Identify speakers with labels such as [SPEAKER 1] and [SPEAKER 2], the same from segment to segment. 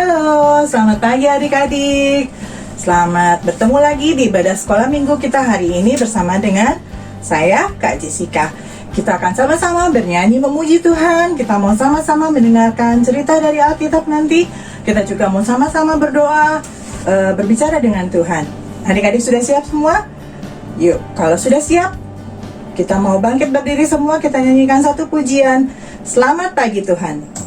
[SPEAKER 1] Halo, selamat pagi adik-adik. Selamat bertemu lagi di ibadah sekolah minggu kita hari ini bersama dengan saya, Kak Jessica. Kita akan sama-sama bernyanyi memuji Tuhan. Kita mau sama-sama mendengarkan cerita dari Alkitab nanti. Kita juga mau sama-sama berdoa, berbicara dengan Tuhan. Adik-adik sudah siap semua? Yuk, kalau sudah siap, kita mau bangkit berdiri semua. Kita nyanyikan satu pujian. Selamat pagi Tuhan.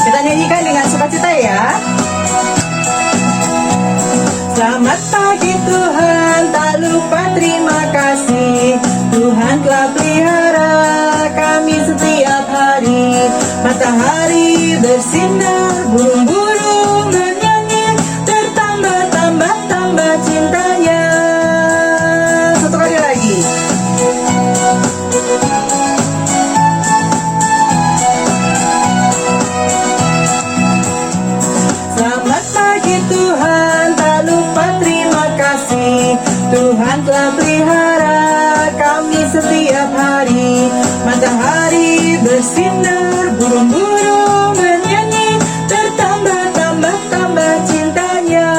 [SPEAKER 1] Kita nyanyikan dengan sukacita ya. Selamat pagi Tuhan, tak lupa terima kasih. Tuhan telah pelihara kami setiap hari. Matahari bersinar, burung-burung bernyanyi, bertambah-tambah cintanya. Satu kali lagi. Selamat pagi Tuhan, tak lupa terima kasih. Tuhan telah pelihara kami setiap hari. Matahari bersinar, burung-burung bernyanyi, bertambah-tambah cintanya.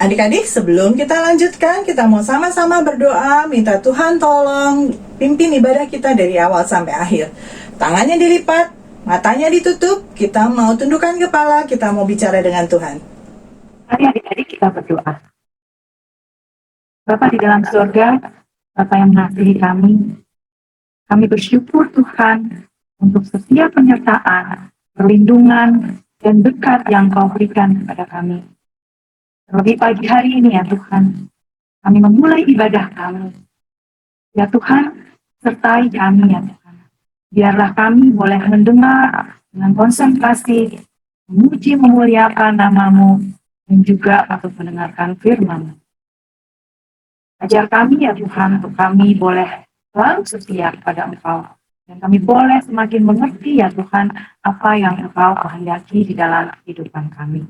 [SPEAKER 1] Adik-adik, sebelum kita lanjutkan, kita mau sama-sama berdoa, minta Tuhan tolong pimpin ibadah kita dari awal sampai akhir. Tangannya dilipat, matanya ditutup, kita mau tundukkan kepala, kita mau bicara dengan Tuhan.
[SPEAKER 2] Mari adik-adik kita berdoa. Bapa di dalam surga, Bapa yang mengasihi kami bersyukur Tuhan untuk setiap penyertaan, perlindungan, dan berkat yang Kau berikan kepada kami. Terlebih pagi hari ini ya Tuhan, kami memulai ibadah kami. Ya Tuhan, sertai kami ya Tuhan. Biarlah kami boleh mendengar dengan konsentrasi, memuji memuliakan nama-Mu, dan juga untuk mendengarkan firman-Mu. Ajar kami ya Tuhan, untuk kami boleh selalu setia kepada Engkau. Dan kami boleh semakin mengerti ya Tuhan, apa yang Engkau kehendaki di dalam kehidupan kami.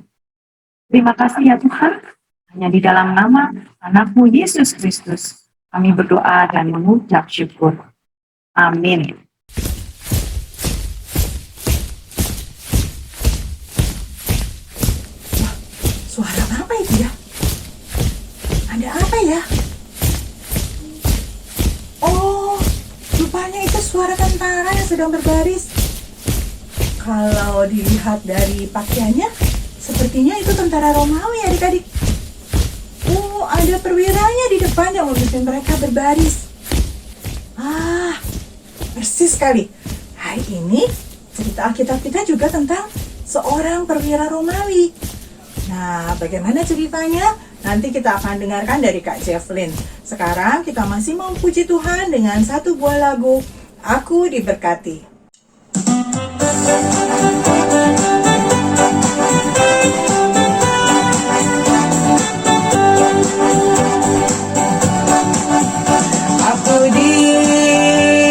[SPEAKER 2] Terima kasih ya Tuhan, hanya di dalam nama anak-Mu Yesus Kristus, kami berdoa dan mengucap syukur. Amin.
[SPEAKER 1] Suara apa itu ya? Ada apa ya? Oh, rupanya itu suara tentara yang sedang berbaris. Kalau dilihat dari pakaiannya, sepertinya itu tentara Romawi adik-adik. Ada perwiranya di depan yang memimpin mereka berbaris. Persis sekali. Hari ini cerita Alkitab kita juga tentang seorang perwira Romawi. Nah, bagaimana ceritanya? Nanti kita akan dengarkan dari Kak Jefflin. Sekarang kita masih memuji Tuhan dengan satu buah lagu, Aku Diberkati. Aku diberkati,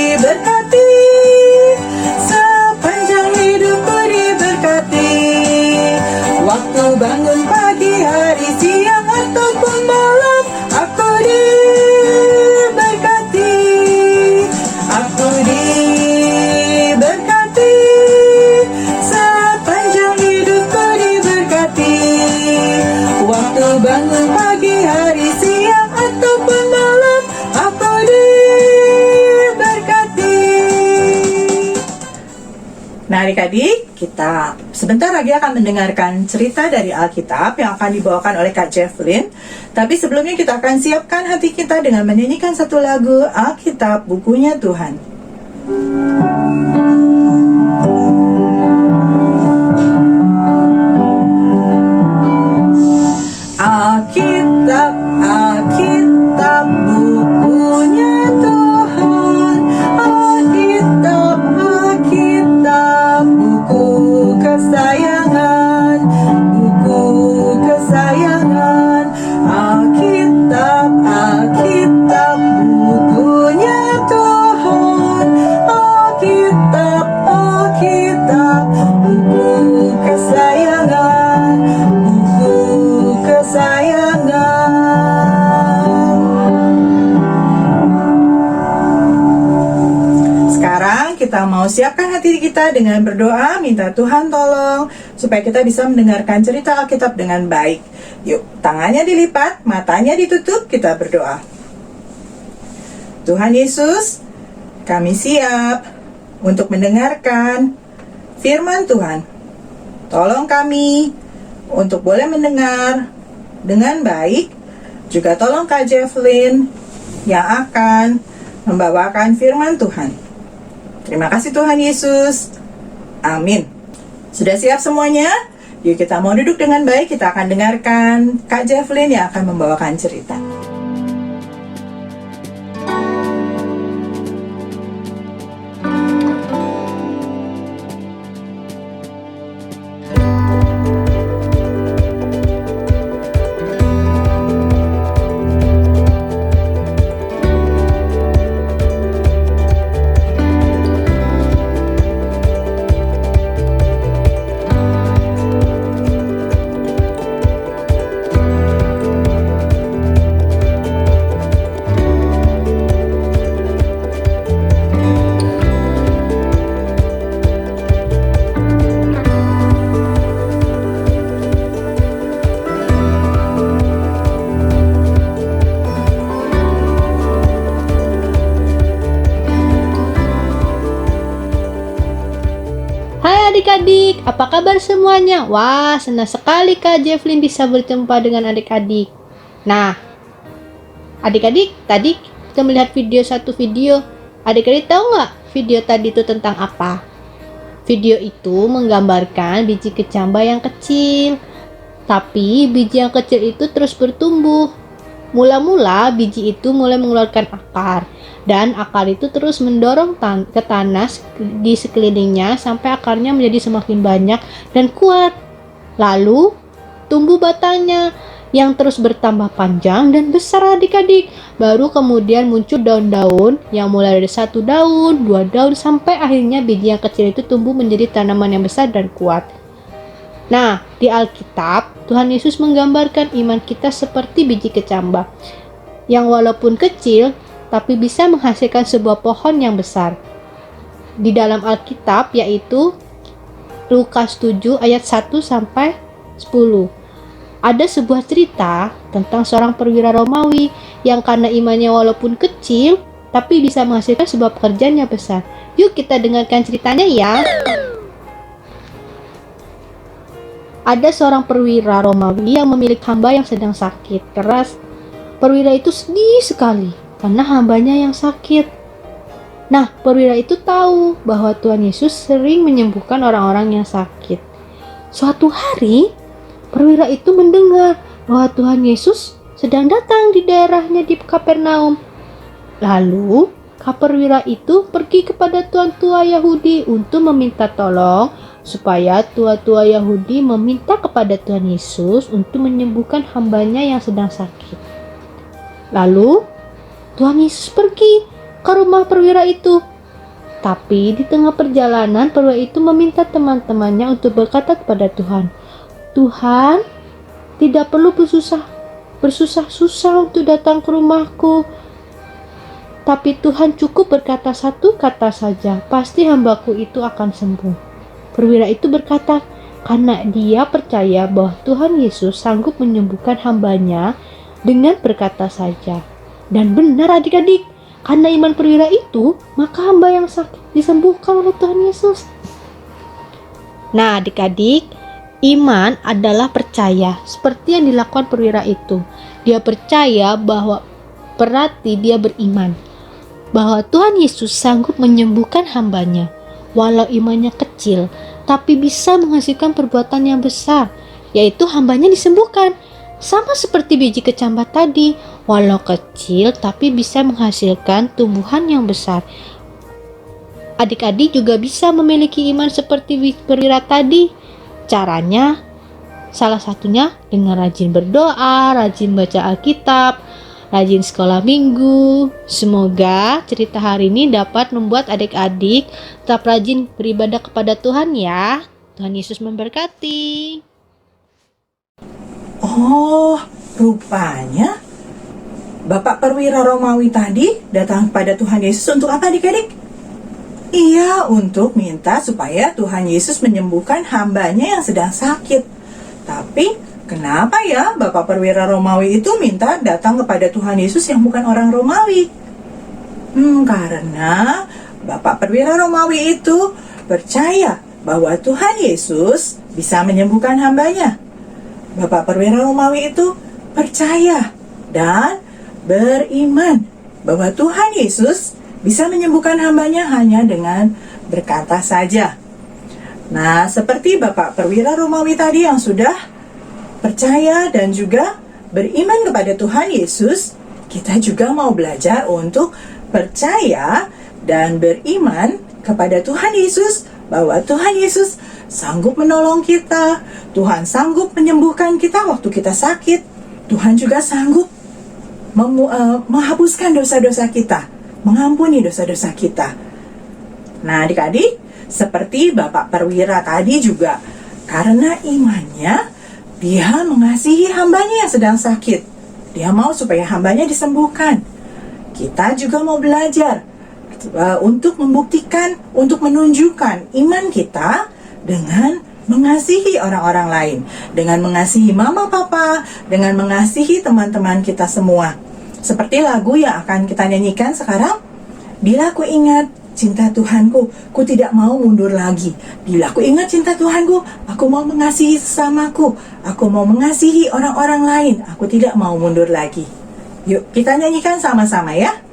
[SPEAKER 1] sepanjang hidupku diberkati. Waktu bangun pagi, hari, siang, ataupun malam, aku diberkati. Aku diberkati, sepanjang hidupku diberkati. Waktu bangun pagi, hari, siang, ataupun malam, aku diberkati. Nah adik-adik, kita sebentar lagi akan mendengarkan cerita dari Alkitab yang akan dibawakan oleh Kak Jefflin. Tapi sebelumnya kita akan siapkan hati kita dengan menyanyikan satu lagu Alkitab Bukunya Tuhan. Alkitab, Alkitab bukunya Tuhan. Alkitab, Alkitab buku kesayangan, buku kesayangan. Alkitab, Alkitab bukunya Tuhan. Alkitab, Alkitab buku kesayangan, buku kesayangan. kita mau siapkan hati kita dengan berdoa, minta Tuhan tolong supaya kita bisa mendengarkan cerita Alkitab dengan baik. Yuk, tangannya dilipat, matanya ditutup, kita berdoa. Tuhan Yesus, kami siap untuk mendengarkan firman Tuhan. Tolong kami untuk boleh mendengar dengan baik. Juga tolong Kak Jefflyn yang akan membawakan firman Tuhan. Terima kasih Tuhan Yesus. Amin. Sudah siap semuanya? Yuk kita mau duduk dengan baik, kita akan dengarkan Kak Jefflyn yang akan membawakan cerita.
[SPEAKER 3] Adik-adik, apa kabar semuanya? Wah, senang sekali Kak Jefflyn bisa berjumpa dengan adik-adik. Nah, adik-adik, tadi kita melihat satu video. Adik-adik tahu nggak video tadi itu tentang apa? Video itu menggambarkan biji kecamba yang kecil. Tapi biji yang kecil itu terus bertumbuh. Mula-mula biji itu mulai mengeluarkan akar, dan akar itu terus mendorong ke tanah di sekelilingnya sampai akarnya menjadi semakin banyak dan kuat. Lalu tumbuh batangnya yang terus bertambah panjang dan besar adik-adik. Baru kemudian muncul daun-daun yang mulai dari 1 daun, 2 daun, sampai akhirnya biji yang kecil itu tumbuh menjadi tanaman yang besar dan kuat. Nah, di Alkitab, Tuhan Yesus menggambarkan iman kita seperti biji kecamba, yang walaupun kecil, tapi bisa menghasilkan sebuah pohon yang besar. Di dalam Alkitab, yaitu Lukas 7 ayat 1-10. Ada sebuah cerita tentang seorang perwira Romawi yang karena imannya walaupun kecil, tapi bisa menghasilkan sebuah pekerjaan yang besar. Yuk kita dengarkan ceritanya ya. Ada seorang perwira Romawi yang memiliki hamba yang sedang sakit keras. Perwira itu sedih sekali karena hambanya yang sakit. Nah, perwira itu tahu bahwa Tuhan Yesus sering menyembuhkan orang-orang yang sakit. Suatu hari, perwira itu mendengar bahwa Tuhan Yesus sedang datang di daerahnya di Kapernaum. Lalu, perwira itu pergi kepada tua-tua Yahudi untuk meminta tolong supaya tua-tua Yahudi meminta kepada Tuhan Yesus untuk menyembuhkan hambanya yang sedang sakit. Lalu, Tuhan Yesus pergi ke rumah perwira itu. Tapi di tengah perjalanan, perwira itu meminta teman-temannya untuk berkata kepada Tuhan, "Tuhan, tidak perlu bersusah-susah untuk datang ke rumahku. Tapi Tuhan cukup berkata satu kata saja, pasti hambaku itu akan sembuh." Perwira itu berkata, karena dia percaya bahwa Tuhan Yesus sanggup menyembuhkan hambanya dengan berkata saja. Dan benar adik-adik, karena iman perwira itu, maka hamba yang sakit disembuhkan oleh Tuhan Yesus. Nah adik-adik, iman adalah percaya, seperti yang dilakukan perwira itu. Dia percaya bahwa berarti dia beriman bahwa Tuhan Yesus sanggup menyembuhkan hambanya. Walau imannya kecil, tapi bisa menghasilkan perbuatan yang besar, yaitu hambanya disembuhkan. Sama seperti biji kecamba tadi, walau kecil, tapi bisa menghasilkan tumbuhan yang besar. Adik-adik juga bisa memiliki iman seperti perwira tadi. Caranya, salah satunya dengan rajin berdoa, rajin baca Alkitab, rajin sekolah minggu. Semoga cerita hari ini dapat membuat adik-adik tetap rajin beribadah kepada Tuhan ya. Tuhan Yesus memberkati.
[SPEAKER 1] Oh, rupanya Bapak perwira Romawi tadi datang kepada Tuhan Yesus untuk apa adik-adik? Ia untuk minta supaya Tuhan Yesus menyembuhkan hambanya yang sedang sakit. Tapi kenapa ya Bapak Perwira Romawi itu minta datang kepada Tuhan Yesus yang bukan orang Romawi? Karena Bapak Perwira Romawi itu percaya bahwa Tuhan Yesus bisa menyembuhkan hambanya. Bapak Perwira Romawi itu percaya dan beriman bahwa Tuhan Yesus bisa menyembuhkan hambanya hanya dengan berkata saja. Nah, seperti Bapak Perwira Romawi tadi yang sudah percaya dan juga beriman kepada Tuhan Yesus, kita juga mau belajar untuk percaya dan beriman kepada Tuhan Yesus bahwa Tuhan Yesus sanggup menolong kita, Tuhan sanggup menyembuhkan kita waktu kita sakit, Tuhan juga sanggup menghapuskan dosa-dosa kita, mengampuni dosa-dosa kita. Nah, adik-adik, seperti Bapak Perwira tadi juga, karena imannya, dia mengasihi hambanya yang sedang sakit. Dia mau supaya hambanya disembuhkan. Kita juga mau belajar untuk membuktikan, untuk menunjukkan iman kita dengan mengasihi orang-orang lain, dengan mengasihi mama papa, dengan mengasihi teman-teman kita semua. Seperti lagu yang akan kita nyanyikan sekarang, bila ku ingat cinta Tuhanku, ku tidak mau mundur lagi. Bila ku ingat cinta Tuhanku, aku mau mengasihi sesamaku, aku mau mengasihi orang-orang lain, aku tidak mau mundur lagi. Yuk kita nyanyikan sama-sama ya.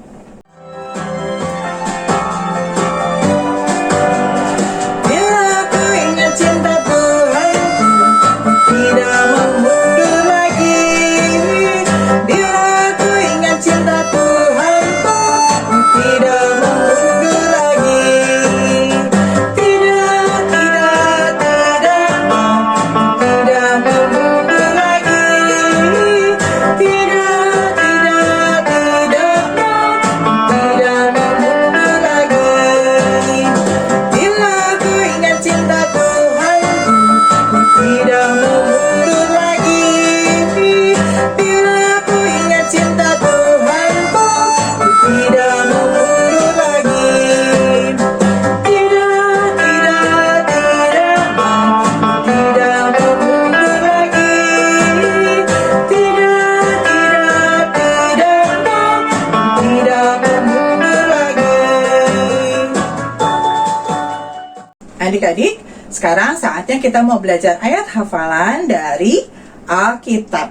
[SPEAKER 1] Adik-adik, sekarang saatnya kita mau belajar ayat hafalan dari Alkitab.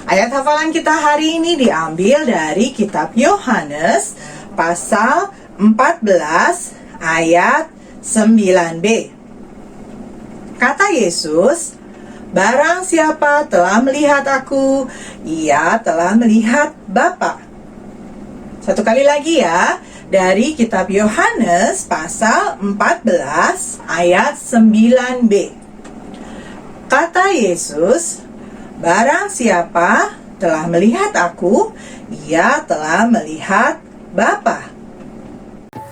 [SPEAKER 1] Ayat hafalan kita hari ini diambil dari kitab Yohanes pasal 14 ayat 9b. Kata Yesus, "Barang siapa telah melihat aku, ia telah melihat Bapa." Satu kali lagi ya. Dari kitab Yohanes pasal 14 ayat 9b. Kata Yesus, "Barang siapa telah melihat aku, ia telah melihat Bapa."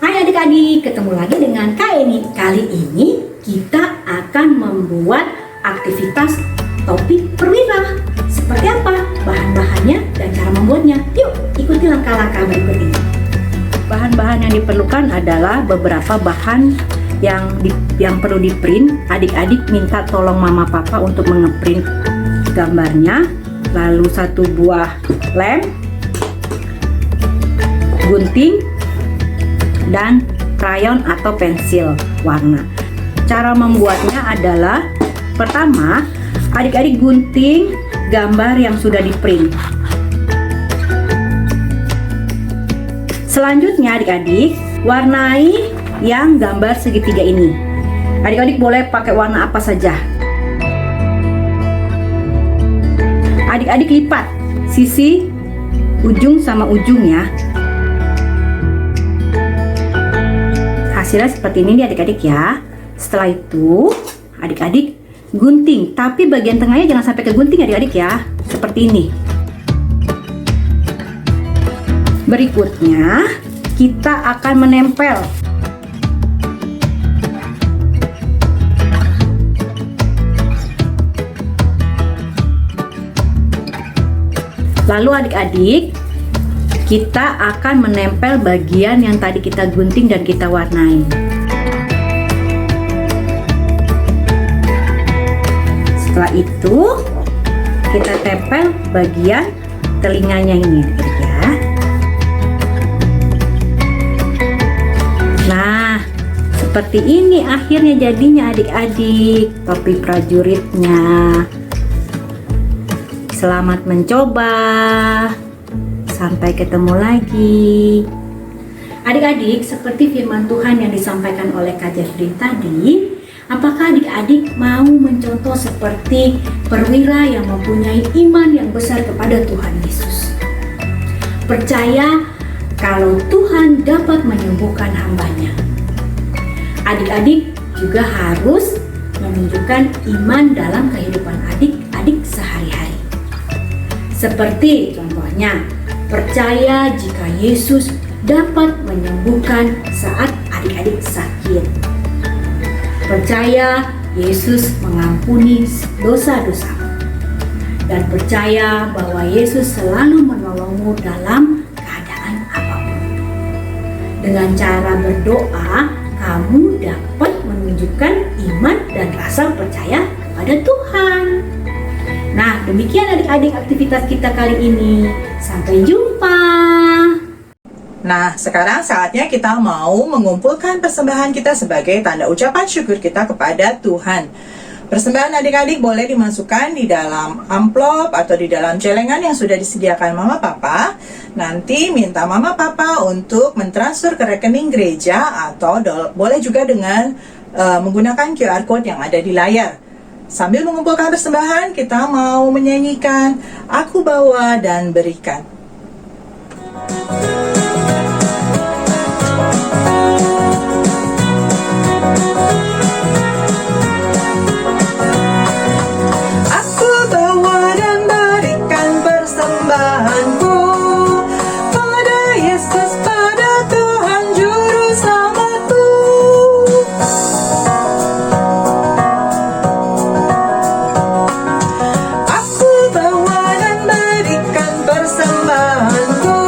[SPEAKER 4] Hai adik-adik, ketemu lagi dengan Kak Eni. Kali ini kita akan membuat aktivitas topik perwira. Seperti apa bahan-bahannya dan cara membuatnya? Yuk ikuti langkah-langkah berikut ini. Bahan-bahan yang diperlukan adalah beberapa bahan yang perlu di-print. Adik-adik minta tolong mama papa untuk nge-print gambarnya. Lalu 1 buah lem, gunting, dan krayon atau pensil warna. Cara membuatnya adalah, pertama, adik-adik gunting gambar yang sudah di-print. Selanjutnya adik-adik, warnai yang gambar segitiga ini. Adik-adik boleh pakai warna apa saja. Adik-adik lipat sisi ujung sama ujung ya. Hasilnya seperti ini nih adik-adik ya. Setelah itu adik-adik gunting, tapi bagian tengahnya jangan sampai ke gunting adik-adik ya. Seperti ini. Berikutnya, kita akan menempel lalu adik-adik kita akan menempel bagian yang tadi kita gunting dan kita warnai. Setelah itu kita tempel bagian telinganya ini ya. Nah, seperti ini akhirnya jadinya adik-adik topi prajuritnya. Selamat mencoba. Sampai ketemu lagi. Adik-adik, seperti firman Tuhan yang disampaikan oleh Kak Jeffrey tadi, apakah adik-adik mau mencontoh seperti perwira yang mempunyai iman yang besar kepada Tuhan Yesus? Percaya kalau Tuhan dapat menyembuhkan hambanya. Adik-adik juga harus menunjukkan iman dalam kehidupan adik-adik sehari-hari. Seperti contohnya, percaya jika Yesus dapat menyembuhkan saat adik-adik sakit. Percaya Yesus mengampuni dosa-dosa. Dan percaya bahwa Yesus selalu menolongmu dalam keadaan apapun. Dengan cara berdoa, kamu dapat menunjukkan iman dan rasa percaya kepada Tuhan. Nah, demikian adik-adik aktivitas kita kali ini. Sampai jumpa.
[SPEAKER 1] Nah, sekarang saatnya kita mau mengumpulkan persembahan kita sebagai tanda ucapan syukur kita kepada Tuhan. Persembahan adik-adik boleh dimasukkan di dalam amplop atau di dalam celengan yang sudah disediakan Mama Papa. Nanti minta Mama Papa untuk mentransfer ke rekening gereja atau boleh juga dengan menggunakan QR Code yang ada di layar. Sambil mengumpulkan persembahan, kita mau menyanyikan Aku Bawa dan Berikan. Aku bawa dan berikan persembahanku pada Yesus, pada Tuhan Juru Selamatku. Aku bawa dan berikan persembahanku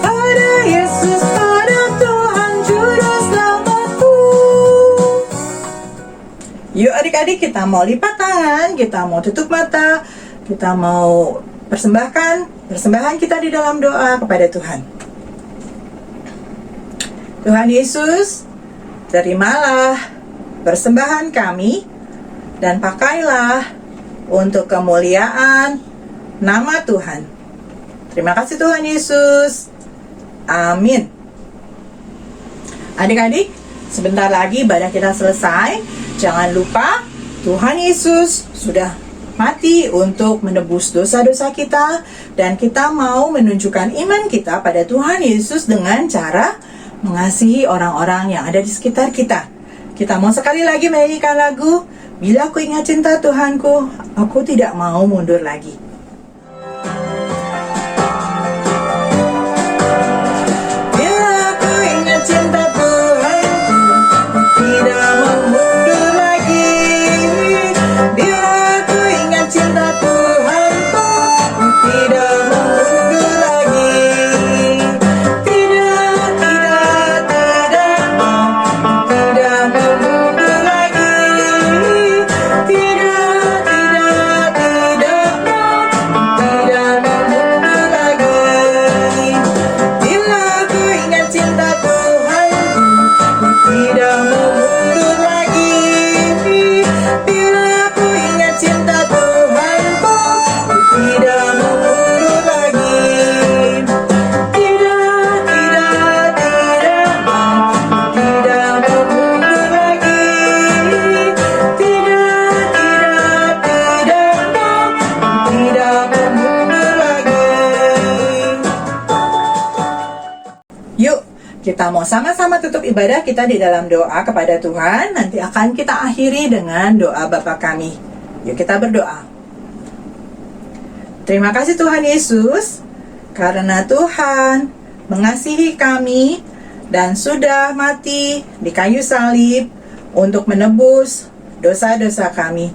[SPEAKER 1] pada Yesus, pada Tuhan Juru Selamatku. Yuk adik-adik, kita mau lipat tangan, kita mau tutup mata, kita mau persembahkan persembahan kita di dalam doa kepada Tuhan. Tuhan Yesus, terimalah persembahan kami dan pakailah untuk kemuliaan nama Tuhan. Terima kasih Tuhan Yesus. Amin. Adik-adik, sebentar lagi ibadah kita selesai. Jangan lupa Tuhan Yesus sudah mati untuk menebus dosa-dosa kita, dan kita mau menunjukkan iman kita pada Tuhan Yesus dengan cara mengasihi orang-orang yang ada di sekitar kita. Kita mau sekali lagi menyanyikan lagu Bila Ku Ingat Cinta Tuhanku, Aku Tidak Mau Mundur Lagi. Bila ku ingat cinta Tuhanku, tidak mau mundur lagi. Bila ku ingat cinta Tuhanku, tidak mau mundur lagi. Tidak, tidak, tidak mau, tidak mau mundur lagi. Tidak, tidak, tidak mau, tidak mau mundur lagi. Bila ku ingat cinta Tuhanku, tidak mau mundur lagi. Bila ku ingat cinta Tuhanku, tidak mau mundur lagi. Tidak, tidak, tidak mau, tidak mau mundur lagi. Tidak, tidak, tidak mau, tidak mau mundur lagi. Yuk, kita mau sama-sama tutup ibadah kita di dalam doa kepada Tuhan. Nanti akan kita akhiri dengan doa Bapa kami. Yuk kita berdoa. Terima kasih Tuhan Yesus, karena Tuhan mengasihi kami dan sudah mati di kayu salib untuk menebus dosa-dosa kami.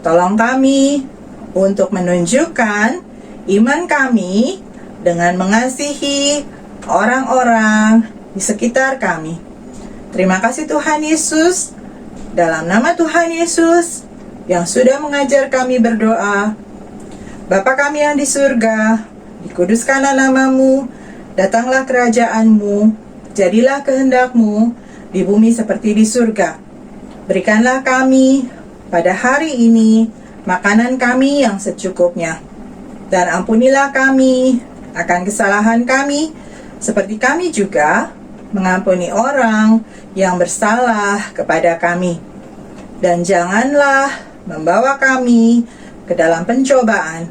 [SPEAKER 1] Tolong kami untuk menunjukkan iman kami dengan mengasihi orang-orang di sekitar kami. Terima kasih Tuhan Yesus. Dalam nama Tuhan Yesus yang sudah mengajar kami berdoa. Bapa kami yang di surga, dikuduskanlah namamu, datanglah kerajaanmu, jadilah kehendak-mu di bumi seperti di surga. Berikanlah kami pada hari ini makanan kami yang secukupnya. Dan ampunilah kami akan kesalahan kami, seperti kami juga mengampuni orang yang bersalah kepada kami. Dan janganlah membawa kami ke dalam pencobaan,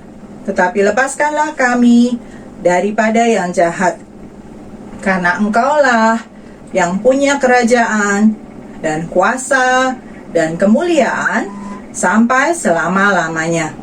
[SPEAKER 1] tetapi lepaskanlah kami daripada yang jahat. Karena Engkaulah yang punya kerajaan dan kuasa dan kemuliaan sampai selama-lamanya.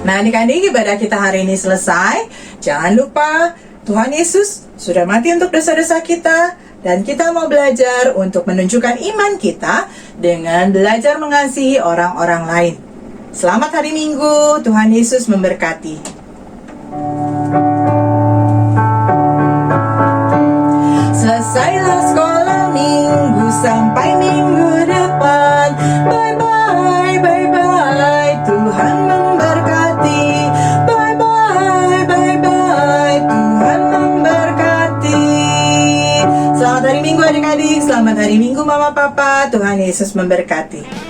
[SPEAKER 1] Nah, adik-adik, ibadah kita hari ini selesai. Jangan lupa, Tuhan Yesus sudah mati untuk dosa-dosa kita, dan kita mau belajar untuk menunjukkan iman kita dengan belajar mengasihi orang-orang lain. Selamat hari Minggu, Tuhan Yesus memberkati. Selesailah sekolah minggu sampai minggu depan. Bye-bye, bye-bye, Tuhan memberkati. Bye-bye, bye-bye, Tuhan memberkati. Selamat hari Minggu adik-adik, selamat hari Minggu Mama Papa, Tuhan Yesus memberkati.